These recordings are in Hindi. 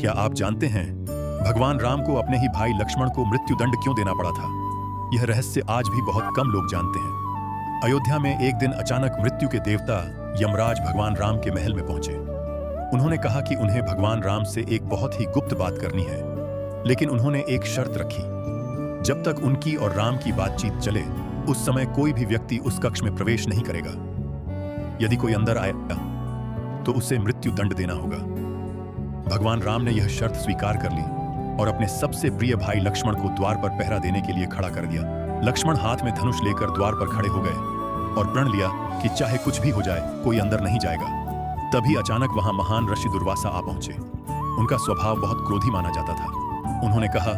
क्या आप जानते हैं भगवान राम को अपने ही भाई लक्ष्मण को मृत्युदंड क्यों देना पड़ा था? यह रहस्य आज भी बहुत कम लोग जानते हैं। अयोध्या में एक दिन अचानक मृत्यु के देवता यमराज भगवान राम के महल में पहुंचे। उन्होंने कहा कि उन्हें भगवान राम से एक बहुत ही गुप्त बात करनी है, लेकिन उन्होंने एक शर्त रखी। जब तक उनकी और राम की बातचीत चले, उस समय कोई भी व्यक्ति उस कक्ष में प्रवेश नहीं करेगा। यदि कोई अंदर आएगा तो उसे मृत्यु दंड देना होगा। भगवान राम ने यह शर्त स्वीकार कर ली और अपने सबसे प्रिय भाई लक्ष्मण को द्वार पर पहरा देने के लिए खड़ा कर दिया। लक्ष्मण हाथ में धनुष लेकर द्वार पर खड़े हो गए और प्रण लिया कि चाहे कुछ भी हो जाए, कोई अंदर नहीं जाएगा। तभी अचानक वहां महान ऋषि दुर्वासा आ पहुंचे। उनका स्वभाव बहुत क्रोधी माना जाता था। उन्होंने कहा,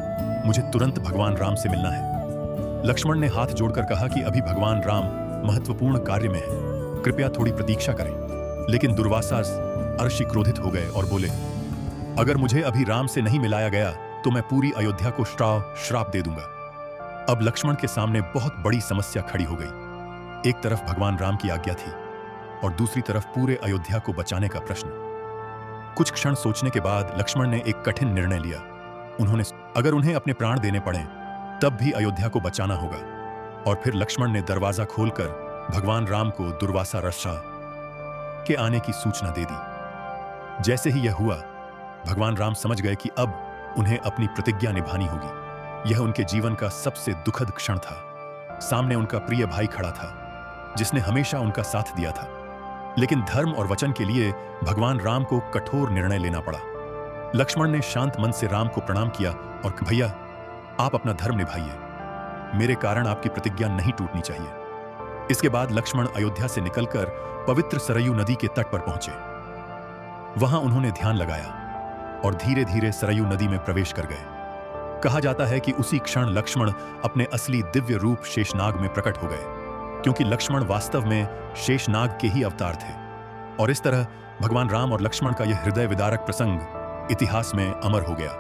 मुझे तुरंत भगवान राम से मिलना है। लक्ष्मण ने हाथ जोड़कर कहा कि अभी भगवान राम महत्वपूर्ण कार्य में है, कृपया थोड़ी प्रतीक्षा करें। लेकिन दुर्वासा ऋषि क्रोधित हो गए और बोले, अगर मुझे अभी राम से नहीं मिलाया गया तो मैं पूरी अयोध्या को श्राप दे दूंगा। अब लक्ष्मण के सामने बहुत बड़ी समस्या खड़ी हो गई। एक तरफ भगवान राम की आज्ञा थी और दूसरी तरफ पूरे अयोध्या को बचाने का प्रश्न। कुछ क्षण सोचने के बाद लक्ष्मण ने एक कठिन निर्णय लिया। उन्होंने अगर उन्हें अपने प्राण देने पड़े तब भी अयोध्या को बचाना होगा। और फिर लक्ष्मण ने दरवाजा खोलकर भगवान राम को दुर्वासा ऋषि के आने की सूचना दे दी। जैसे ही यह हुआ, भगवान राम समझ गए कि अब उन्हें अपनी प्रतिज्ञा निभानी होगी। यह उनके जीवन का सबसे दुखद क्षण था। सामने उनका प्रिय भाई खड़ा था, जिसने हमेशा उनका साथ दिया था। लेकिन धर्म और वचन के लिए भगवान राम को कठोर निर्णय लेना पड़ा। लक्ष्मण ने शांत मन से राम को प्रणाम किया और भैया, आप अपना धर्म निभाइए। मेरे कारण आपकी प्रतिज्ञा नहीं टूटनी चाहिए। इसके बाद लक्ष्मण अयोध्या से निकलकर पवित्र सरयू नदी के तट पर पहुंचे। वहां उन्होंने ध्यान लगाया और धीरे धीरे सरयू नदी में प्रवेश कर गए। कहा जाता है कि उसी क्षण लक्ष्मण अपने असली दिव्य रूप शेषनाग में प्रकट हो गए, क्योंकि लक्ष्मण वास्तव में शेषनाग के ही अवतार थे। और इस तरह भगवान राम और लक्ष्मण का यह हृदय विदारक प्रसंग इतिहास में अमर हो गया।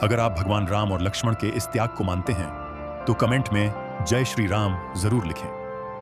अगर आप भगवान राम और लक्ष्मण के इस त्याग को मानते हैं तो कमेंट में जय श्री राम जरूर लिखें।